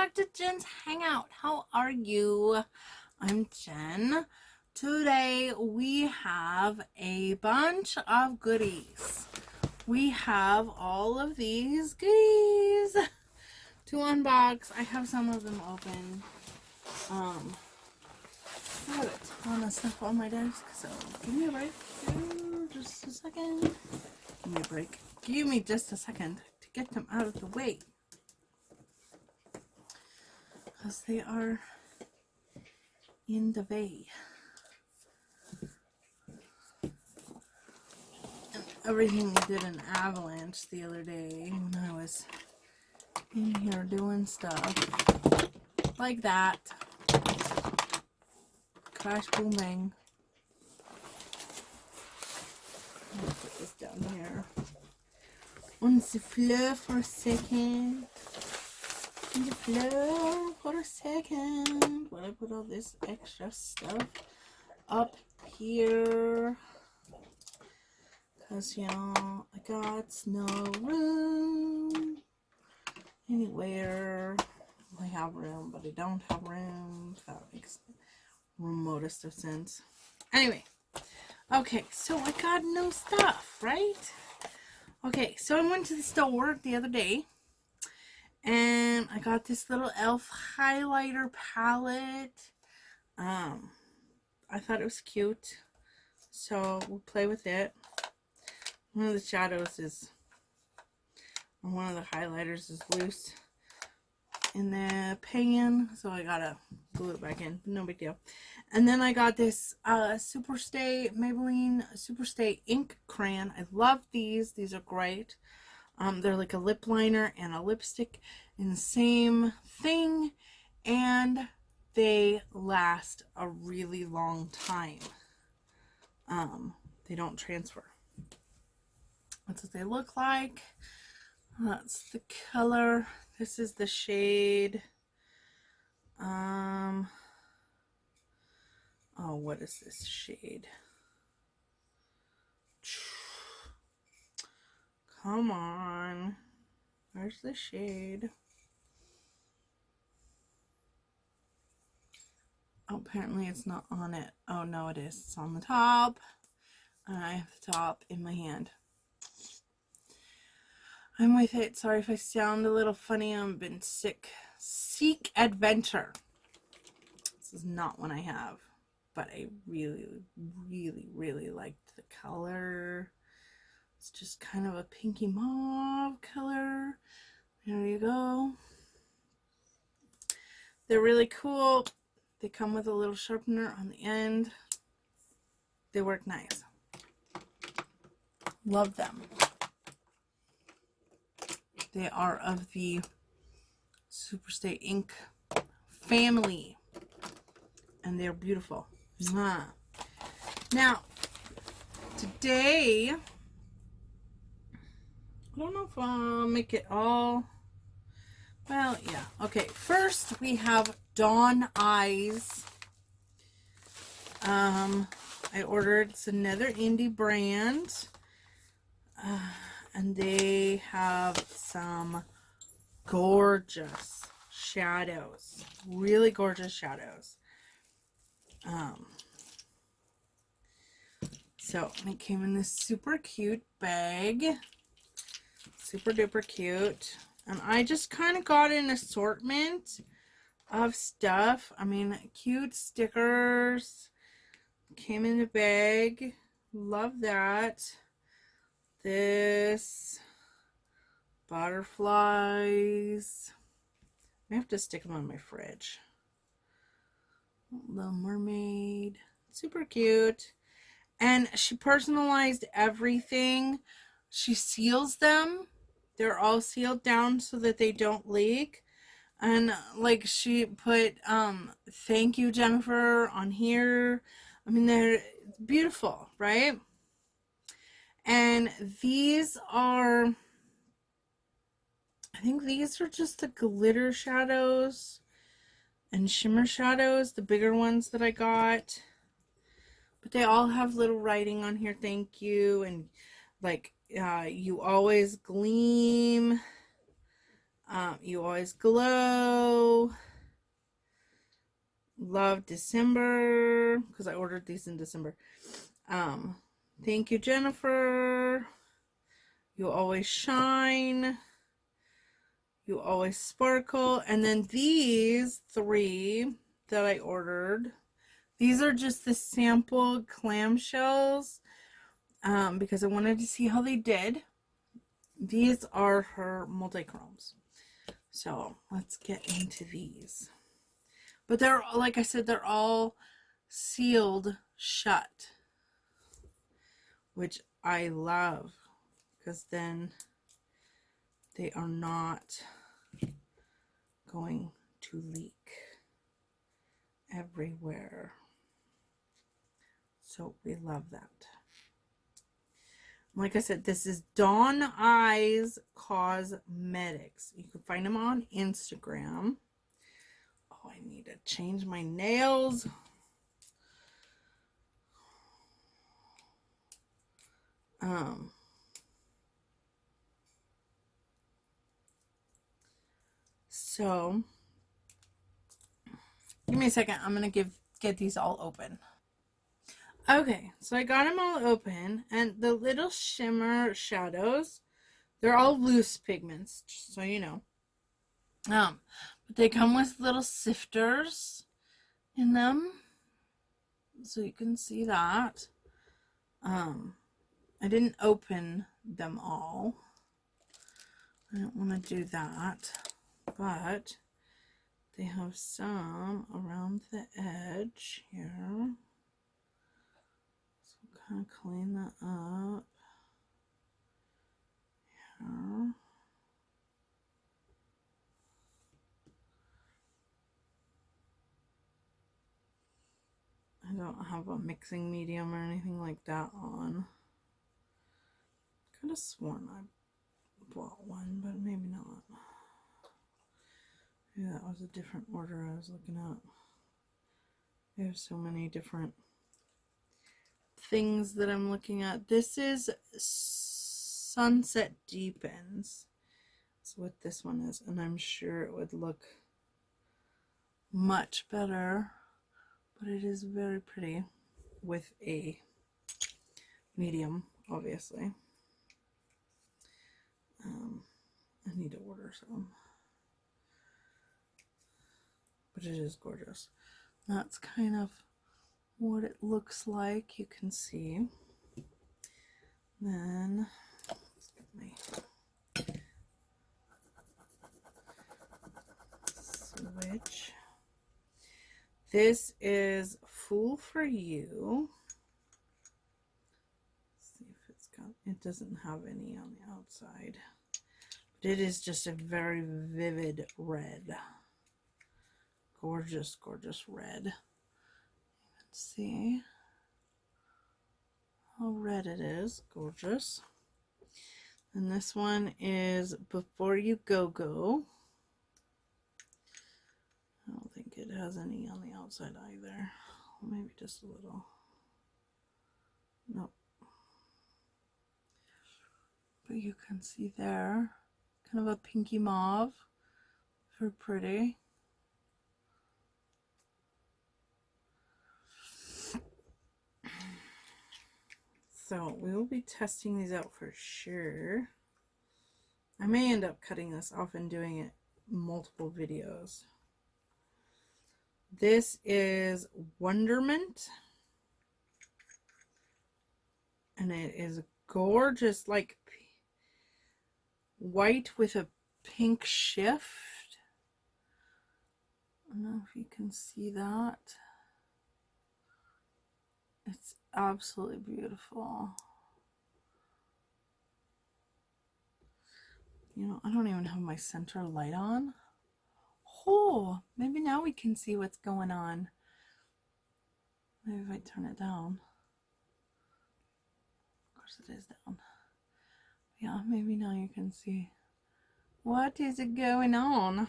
back to Jen's Hangout. How are you? I'm Jen. Today we have a bunch of goodies. We have all of these goodies to unbox. I have some of them open. I have a ton of stuff on my desk, so give me a break. Just a second. Give me a break. Give me just a second to get them out of the way. Because they are in the way. And everything did an avalanche the other day when I was in here doing stuff like that. Crash, boom, bang. I'm gonna put this down here on the floor for a second. On the floor for a second while I put all this extra stuff up here, because you know I got no room anywhere. I have room, but I don't have room. That makes the remotest of sense. Anyway, okay, so I got no stuff, right? Okay, so I went to the store the other day and I got this little e.l.f. highlighter palette. I thought it was cute, so we'll play with it. One of the shadows is, or one of the highlighters is loose in the pan, so I gotta glue it back in. No big deal. And then I got this Superstay Maybelline Superstay ink crayon. I love these. These are great. They're like a lip liner and a lipstick in the same thing, and they last a really long time. They don't transfer. That's what they look like. That's the color. This is the shade. Oh, what is this shade? Come on. Where's the shade? Oh, apparently it's not on it. Oh, no, it is. It's on the top. And I have the top in my hand. I'm with it. Sorry if I sound a little funny. I've been sick. Seek Adventure. This is not one I have, but I really, really, really liked the color. It's just kind of a pinky mauve color. There you go. They're really cool. They come with a little sharpener on the end. They work nice. Love them. They are of the Superstay ink family, and they're beautiful. Mwah. Now, today, I don't know if I'll make it all. Well, yeah. Okay, first we have Dawn Eyes. I ordered, it's another indie brand. And they have some gorgeous shadows. Really gorgeous shadows. So it came in this super cute bag. Super duper cute. And I just kind of got an assortment of stuff. I mean, cute stickers. Came in the bag. Love that. This. Butterflies. I have to stick them on my fridge. Little mermaid. Super cute. And she personalized everything. She seals them. They're all sealed down so that they don't leak. And like she put thank you Jennifer on here. I mean, they're beautiful, right? And these are, I think these are just the glitter shadows and shimmer shadows, the bigger ones that I got. But they all have little writing on here, thank you, and like you always gleam. You always glow. Love December, because I ordered these in December. Thank you, Jennifer. You always shine. You always sparkle. And then these 3 that I ordered, these are just the sample clamshells, because I wanted to see how they did. These are her multi-chromes. So let's get into these. But they're, like I said, they're all sealed shut, which I love, because then they are not going to leak everywhere. So we love that. Like I said, this is Dawn Eyes Cosmetics. You can find them on Instagram. Oh, I need to change my nails. So give me a second. I'm gonna get these all open. Okay, so I got them all open, and the little shimmer shadows, they're all loose pigments, just so you know. But they come with little sifters in them, so you can see that. I didn't open them all. I don't want to do that, but they have some around the edge here. So kind of clean that up here. I don't have a mixing medium or anything like that on. Could have sworn I bought one, but maybe not. Maybe that was a different order I was looking at. There's so many different things that I'm looking at. This is Sunset Deepens. That's what this one is, and I'm sure it would look much better, but it is very pretty with a medium, obviously. I need to order some, but it is gorgeous. That's kind of what it looks like. You can see. Then let's get my switch. This is Fool for You. Let's see if it's got, it doesn't have any on the outside, but it is just a very vivid red. Gorgeous, gorgeous red. Let's see how red it is. Gorgeous. And this one is Before You Go Go. I don't think it has any on the outside either. Maybe just a little. Nope. But you can see there, kind of a pinky mauve. Very pretty. So we will be testing these out for sure. I may end up cutting this off and doing it multiple videos. This is Wonderment, and it is gorgeous, like white with a pink shift. I don't know if you can see that. It's absolutely beautiful. You know, I don't even have my center light on. Oh, maybe now we can see what's going on. Maybe if I turn it down. Of course it is down. Yeah, maybe now you can see. What is it going on?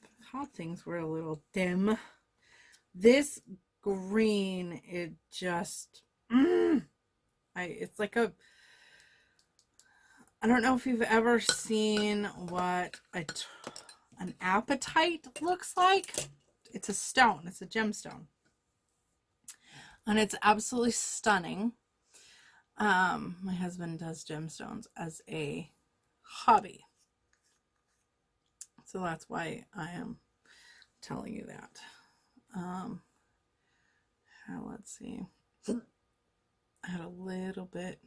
I thought things were a little dim. This green, it just, it's like a, I don't know if you've ever seen what an apatite looks like. It's a stone. It's a gemstone. And it's absolutely stunning. My husband does gemstones as a hobby. So that's why I am telling you that. Let's see. I had a little bit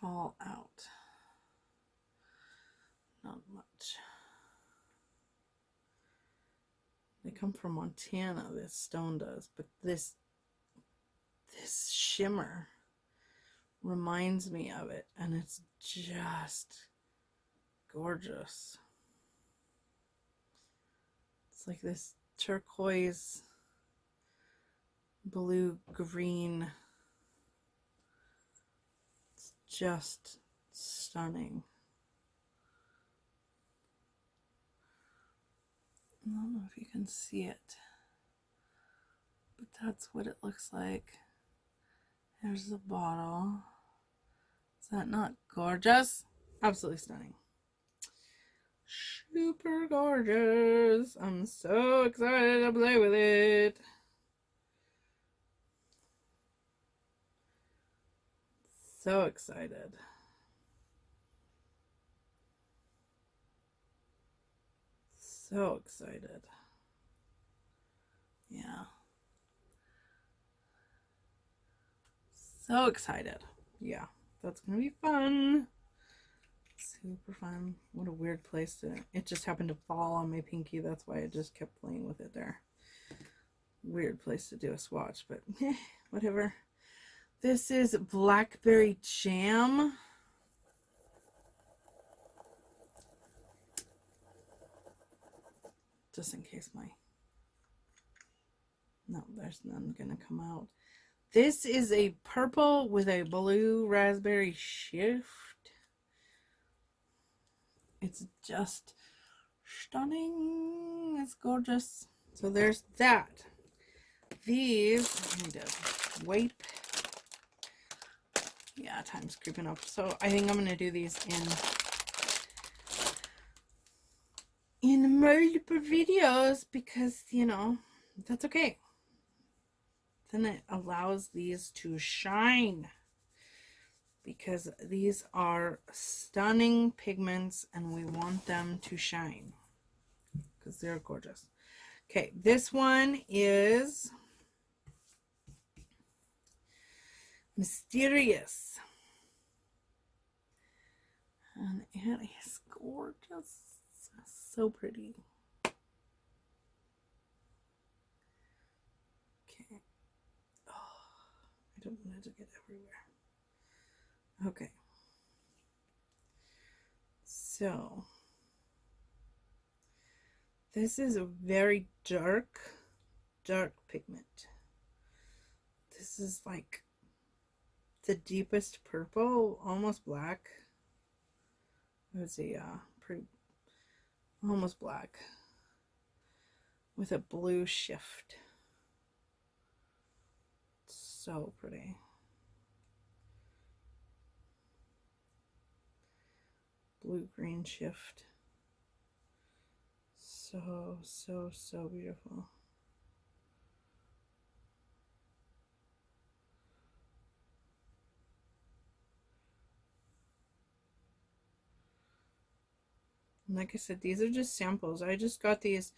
fall out. Not much. They come from Montana, this stone does, but this shimmer reminds me of it, and it's just gorgeous. It's like this turquoise, blue, green. It's just stunning. I don't know if you can see it, but that's what it looks like. There's the bottle. Is that not gorgeous? Absolutely stunning. Super gorgeous. I'm so excited to play with it. So excited. So excited. Yeah. So excited. Yeah. That's going to be fun. Super fun. What a weird place to... It just happened to fall on my pinky. That's why I just kept playing with it there. Weird place to do a swatch, but whatever. This is blackberry jam. Just in case my... No, there's none gonna come out. This is a purple with a blue raspberry shift. It's just stunning. It's gorgeous. So there's that. These, I need to wipe. Yeah, time's creeping up. So I think I'm gonna do these in multiple videos because, you know, that's okay. Then it allows these to shine because these are stunning pigments and we want them to shine because they're gorgeous. Okay, this one is Mysterious. And it is gorgeous. So pretty. Okay. Oh, I don't want it to get everywhere. Okay. So, this is a very dark pigment. This is like the deepest purple, almost black. I would say, pretty, almost black, with a blue shift. So pretty. Blue-green shift. So beautiful. And like I said, these are just samples. I just got these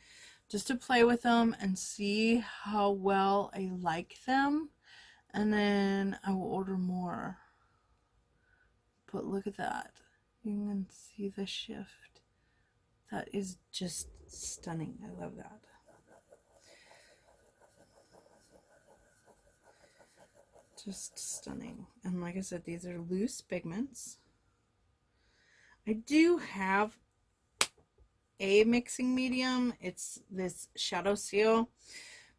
just to play with them and see how well I like them. And then I will order more. But look at that. You can see the shift. That is just stunning. I love that. Just stunning. And like I said, these are loose pigments. I do have a mixing medium. It's this Shadow Seal.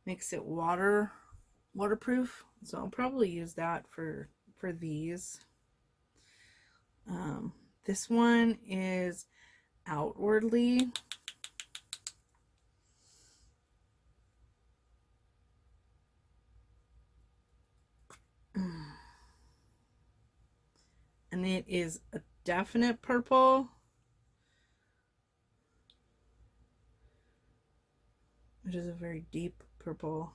Makes it waterproof. So I'll probably use that for these. This one is Outwardly. and it is a definite purple. It is a very deep purple,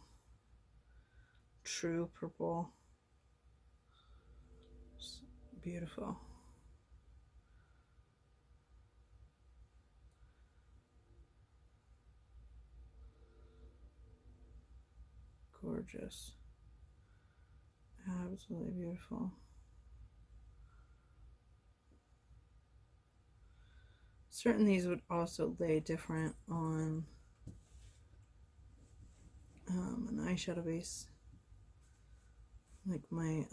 true purple. It's beautiful. Gorgeous. Absolutely beautiful. Certain these would also lay different on an eyeshadow base, like my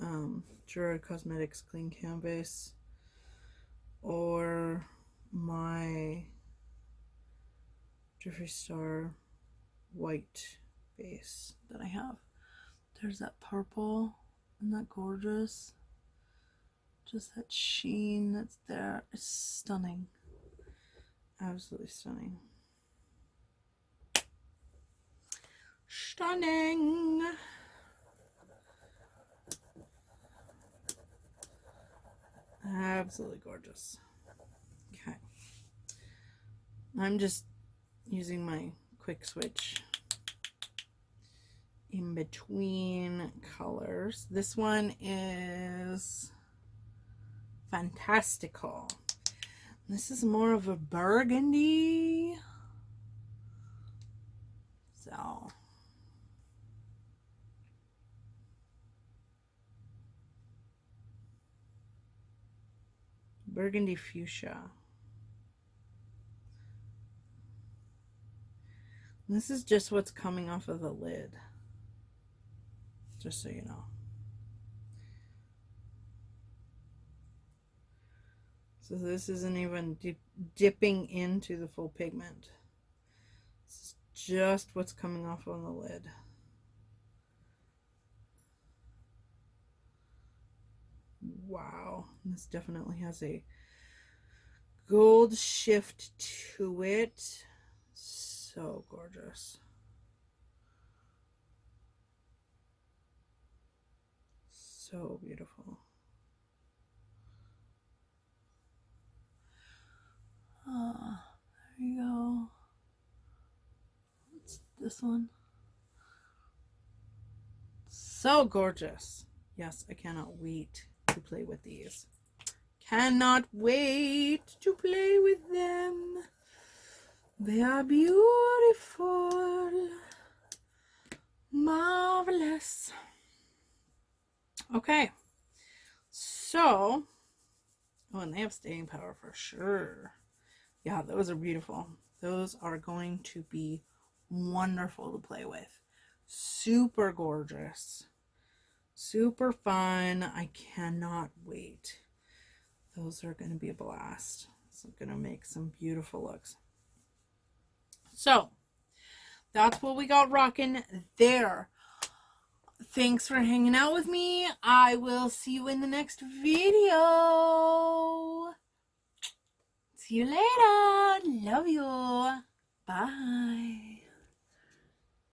Gerard Cosmetics Clean Canvas, or my Jeffree Star white base that I have. There's that purple. Isn't that gorgeous? Just that sheen that's there. It's stunning. Absolutely stunning. Stunning. Absolutely gorgeous. Okay. I'm just using my quick switch in between colors. This one is Fantastical. This is more of a burgundy. So burgundy fuchsia. This is just what's coming off of the lid, just so you know. So this isn't even dipping into the full pigment. This is just what's coming off on the lid. Wow, this definitely has a gold shift to it. So gorgeous. So beautiful. There you go. What's this one? So gorgeous. Yes, I cannot wait to play with these. Cannot wait to play with them. They are beautiful. Marvelous. Okay. So, oh, and they have staying power for sure. Yeah, those are beautiful. Those are going to be wonderful to play with. Super gorgeous. Super fun. I cannot wait. Those are going to be a blast. It's going to make some beautiful looks. So, that's what we got rocking there. Thanks for hanging out with me. I will see you in the next video. See you later. Love you. Bye.